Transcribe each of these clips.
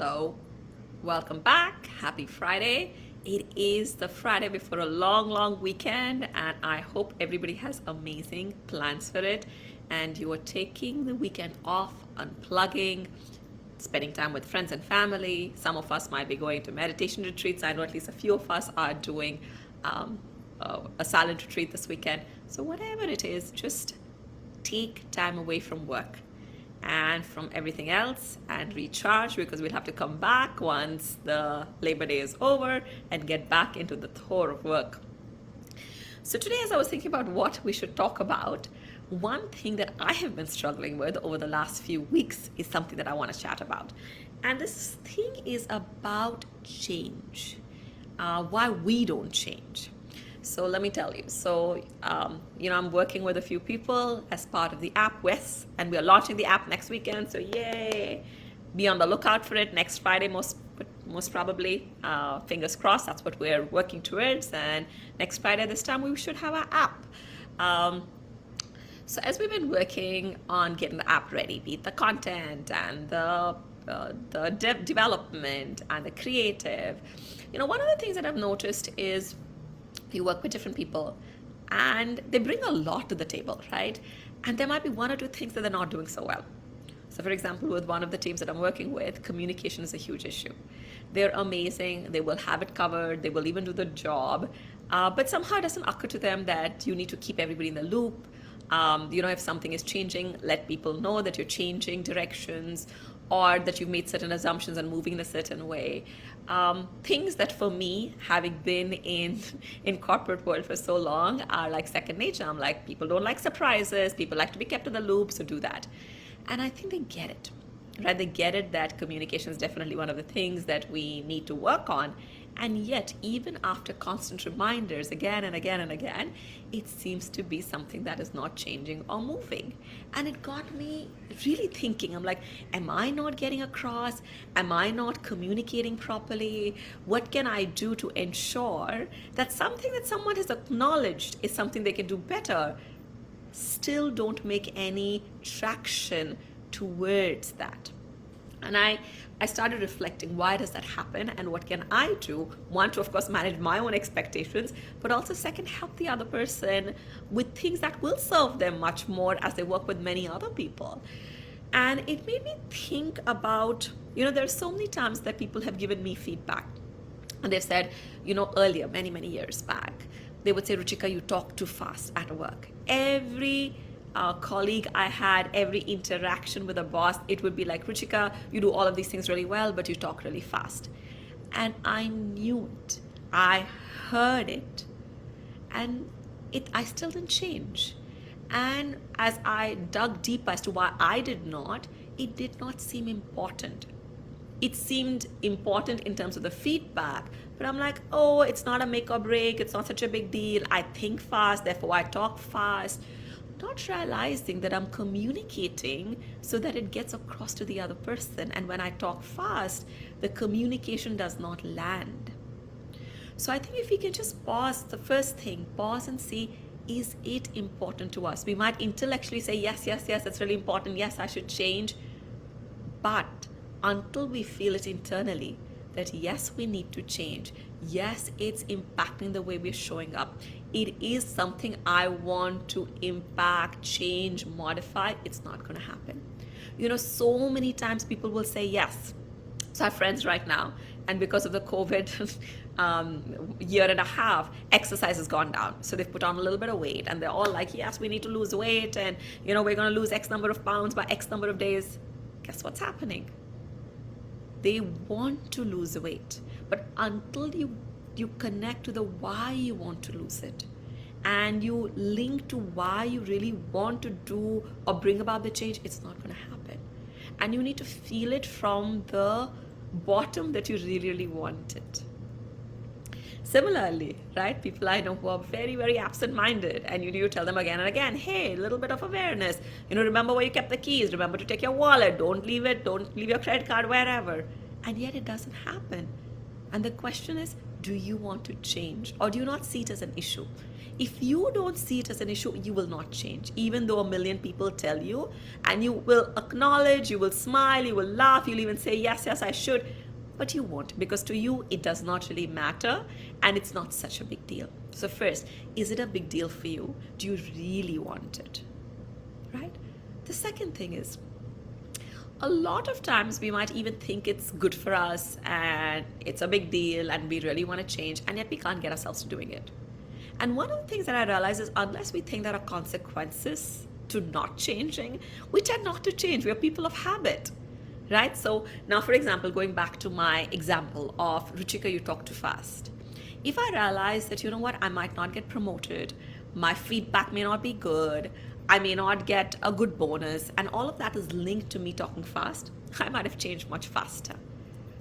Hello, welcome back. Happy Friday. It is the Friday before a long weekend, and I hope everybody has amazing plans for it. And you are taking the weekend off, unplugging, spending time with friends and family. Some of us might be going to meditation retreats. I know at least a few of us are doing a silent retreat this weekend. So, whatever it is, just take time away from work and from everything else and recharge, because we'll have to come back once the Labor Day is over and get back into the throes of work. So today, as I was thinking about what we should talk about, one thing that I have been struggling with over the last few weeks is something that I want to chat about. And this thing is about change, why we don't change. So let me tell you. So, I'm working with a few people as part of the app Wes, and we are launching the app next weekend. So yay! Be on the lookout for it next Friday, most probably. Fingers crossed. That's what we're working towards. And next Friday, this time, we should have our app. So as we've been working on getting the app ready, be it the content and the development and the creative, one of the things that I've noticed is you work with different people and they bring a lot to the table, right? And there might be one or two things that they're not doing so well. So for example, with one of the teams that I'm working with, communication is a huge issue. They're amazing, they will have it covered, they will even do the job, but somehow it doesn't occur to them that you need to keep everybody in the loop. If something is changing, let people know that you're changing directions or that you've made certain assumptions and moving in a certain way. Things that for me, having been in corporate world for so long, are like second nature. I'm like, people don't like surprises, people like to be kept in the loop, so do that. And I think they get it, right? They get it that communication is definitely one of the things that we need to work on. And yet, even after constant reminders again and again and again, it seems to be something that is not changing or moving. And it got me really thinking. I'm like, am I not getting across? Am I not communicating properly? What can I do to ensure that something that someone has acknowledged is something they can do better still don't make any traction towards that? And I started reflecting, why does that happen and what can I do? One, to of course manage my own expectations, but also second, help the other person with things that will serve them much more as they work with many other people. And it made me think about, there are so many times that people have given me feedback and they've said, earlier, many years back, they would say, Ruchika, you talk too fast at work. Every colleague I had, every interaction with a boss, it would be like, Ruchika, you do all of these things really well, but you talk really fast. And I knew it. I heard it. And I still didn't change. And as I dug deep as to why I did not, it did not seem important. It seemed important in terms of the feedback, but I'm like, oh, it's not a make or break. It's not such a big deal. I think fast, therefore I talk fast. Not realizing that I'm communicating so that it gets across to the other person. And when I talk fast, the communication does not land. So I think if we can just pause, the first thing, pause and see, is it important to us? We might intellectually say, yes, that's really important. Yes, I should change. But until we feel it internally, that yes, we need to change. Yes, it's impacting the way we're showing up. It is something I want to impact, change, modify. It's not going to happen. So many times people will say yes. So I have friends right now, and because of the COVID year and a half, exercise has gone down. So they've put on a little bit of weight, and they're all like, yes, we need to lose weight, and we're going to lose X number of pounds by X number of days. Guess what's happening? They want to lose weight, but until you connect to the why you want to lose it, and you link to why you really want to do or bring about the change, it's not going to happen. And you need to feel it from the bottom that you really want it. Similarly, right, people I know who are very absent-minded, and you tell them again and again, hey, a little bit of awareness, remember where you kept the keys, remember to take your wallet, don't leave your credit card wherever, and yet it doesn't happen. And the question is, do you want to change, or do you not see it as an issue? If you don't see it as an issue, you will not change, even though a million people tell you, and you will acknowledge, you will smile, you will laugh, you'll even say, yes, yes, I should, but you won't, because to you, it does not really matter, and it's not such a big deal. So first, is it a big deal for you? Do you really want it? Right? The second thing is, a lot of times we might even think it's good for us and it's a big deal and we really want to change, and yet we can't get ourselves to doing it. And one of the things that I realize is, unless we think there are consequences to not changing, we tend not to change. We are people of habit, right? So now, for example, going back to my example of, Ruchika, you talk too fast. If I realize that, you know what, I might not get promoted, my feedback may not be good, I may not get a good bonus, and all of that is linked to me talking fast, I might have changed much faster,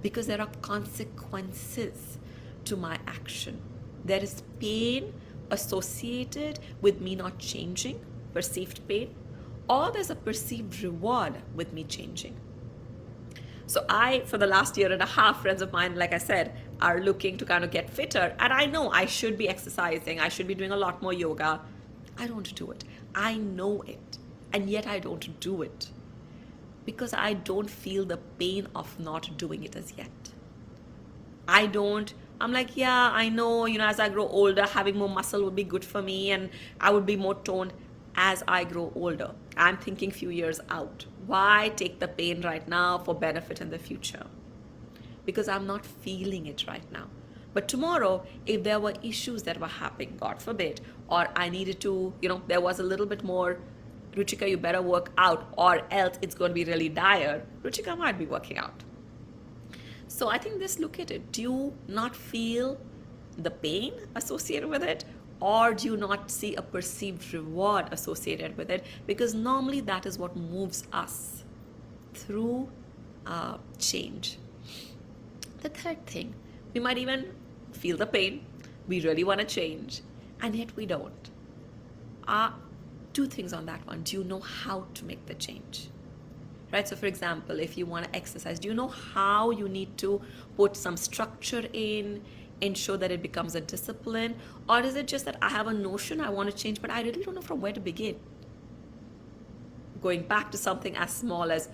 because there are consequences to my action. There is pain associated with me not changing, perceived pain, or there's a perceived reward with me changing. So for the last year and a half, friends of mine, like I said, are looking to kind of get fitter. And I know I should be exercising. I should be doing a lot more yoga. I don't do it. I know it. And yet I don't do it, because I don't feel the pain of not doing it as yet. I'm like, yeah, I know, as I grow older, having more muscle would be good for me and I would be more toned. As I grow older, I'm thinking few years out. Why take the pain right now for benefit in the future? Because I'm not feeling it right now. But tomorrow, if there were issues that were happening, God forbid, or I needed to, there was a little bit more, Ruchika, you better work out, or else it's going to be really dire, Ruchika might be working out. So I think look at it. Do you not feel the pain associated with it? Or do you not see a perceived reward associated with it? Because normally that is what moves us through change. The third thing, we might even feel the pain, we really want to change, and yet we don't. Two things on that one. Do you know how to make the change? Right? So for example, if you want to exercise, do you know how you need to put some structure in, ensure that it becomes a discipline? Or is it just that I have a notion I want to change, but I really don't know from where to begin? Going back to something as small as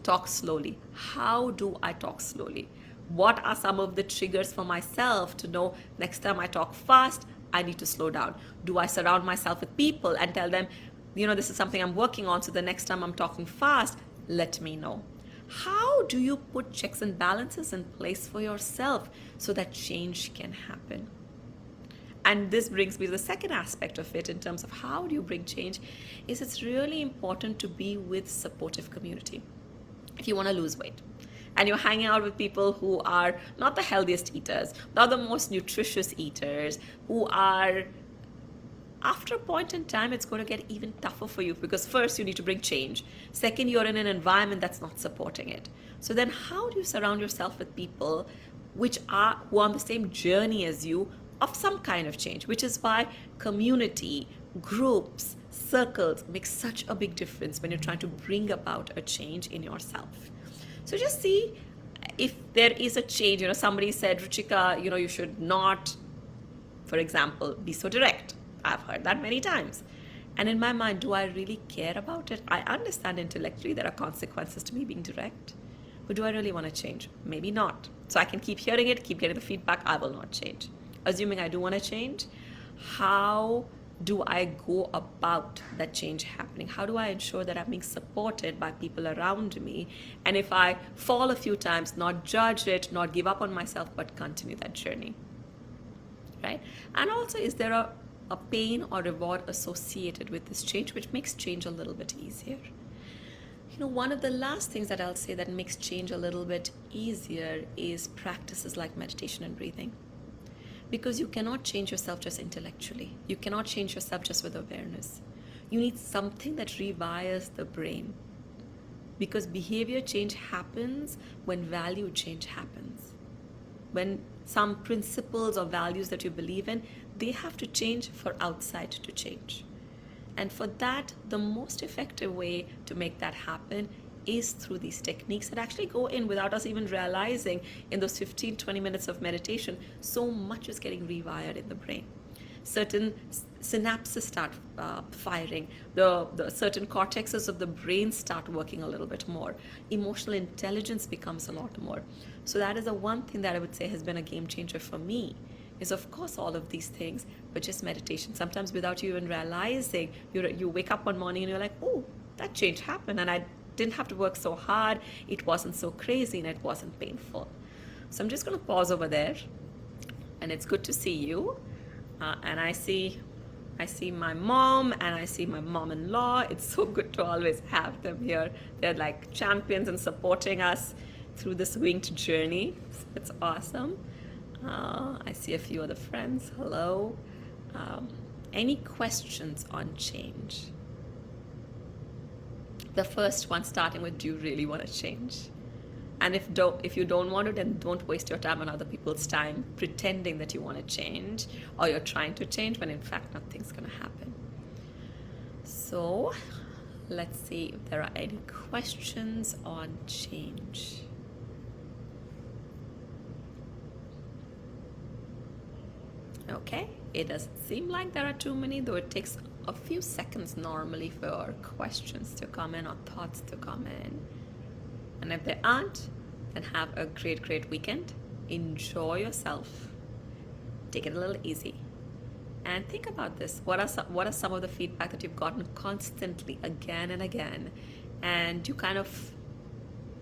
talk slowly. How do I talk slowly? What are some of the triggers for myself to know next time I talk fast, I need to slow down? Do I surround myself with people and tell them, this is something I'm working on, so the next time I'm talking fast, let me know? How do you put checks and balances in place for yourself so that change can happen? And this brings me to the second aspect of it in terms of how do you bring change, is it's really important to be with supportive community. If you want to lose weight and you're hanging out with people who are not the healthiest eaters, not the most nutritious eaters, who are, after a point in time, it's going to get even tougher for you, because first you need to bring change. Second, you're in an environment that's not supporting it. So then how do you surround yourself with people who are on the same journey as you of some kind of change? Which is why community, groups, circles make such a big difference when you're trying to bring about a change in yourself. So just see if there is a change. Somebody said, Ruchika, you should not, for example, be so direct. I've heard that many times. And in my mind, do I really care about it? I understand intellectually there are consequences to me being direct, but do I really want to change? Maybe not. So I can keep hearing it, keep getting the feedback, I will not change. Assuming I do want to change, how do I go about that change happening? How do I ensure that I'm being supported by people around me? And if I fall a few times, not judge it, not give up on myself, but continue that journey, right? And also, is there a pain or reward associated with this change, which makes change a little bit easier? One of the last things that I'll say that makes change a little bit easier is practices like meditation and breathing. Because you cannot change yourself just intellectually. You cannot change yourself just with awareness. You need something that rewires the brain. Because behavior change happens when value change happens. When some principles or values that you believe in, they have to change for outside to change. And for that, the most effective way to make that happen is through these techniques that actually go in without us even realizing. In those 15-20 minutes of meditation, so much is getting rewired in the brain. Certain synapses start firing, the certain cortexes of the brain start working a little bit more, emotional intelligence becomes a lot more. So that is the one thing that I would say has been a game changer for me, is of course all of these things, but just meditation. Sometimes without you even realizing, you wake up one morning and you're like, oh, that change happened, and I didn't have to work so hard, it wasn't so crazy, and it wasn't painful. So I'm just going to pause over there, and it's good to see you. And I see my mom, and I see my mom-in-law. It's so good to always have them here. They're like champions and supporting us through this winged journey. It's awesome. I see a few other friends. Hello. Any questions on change? The first one starting with, do you really want to change? And if you don't want to, then don't waste your time on other people's time pretending that you want to change or you're trying to change when in fact nothing's going to happen. So let's see if there are any questions on change. Okay, it doesn't seem like there are too many, though it takes a few seconds normally for questions to come in or thoughts to come in. And if there aren't, then have a great weekend. Enjoy yourself. Take it a little easy. And think about this. What are some of the feedback that you've gotten constantly again and again, and you kind of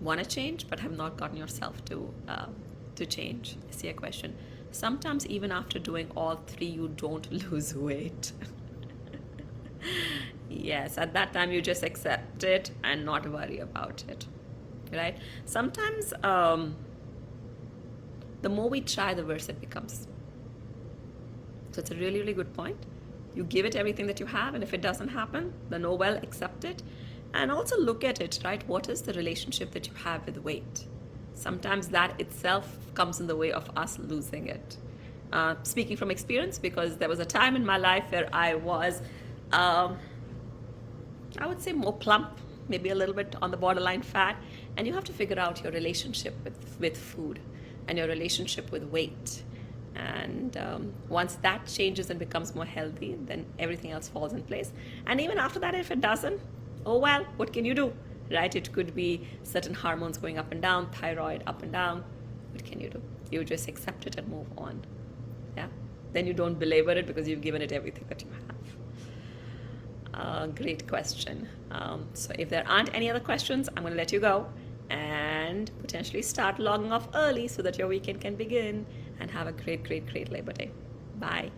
want to change but have not gotten yourself to change? I see a question. Sometimes even after doing all three, you don't lose weight. Yes, at that time you just accept it and not worry about it. Right? Sometimes the more we try, the worse it becomes. So it's a really good point. You give it everything that you have, and if it doesn't happen, then oh well, accept it. And also look at it, right? What is the relationship that you have with weight? Sometimes that itself comes in the way of us losing it. Speaking from experience, because there was a time in my life where I was, I would say, more plump, maybe a little bit on the borderline fat, and you have to figure out your relationship with food and your relationship with weight. And once that changes and becomes more healthy, then everything else falls in place. And even after that, if it doesn't, oh well, what can you do, right? It could be certain hormones going up and down, thyroid up and down. What can you do? You just accept it and move on. Yeah. Then you don't belabor it because you've given it everything that you have. Great question. So if there aren't any other questions, I'm going to let you go and potentially start logging off early so that your weekend can begin, and have a great Labor Day. Bye.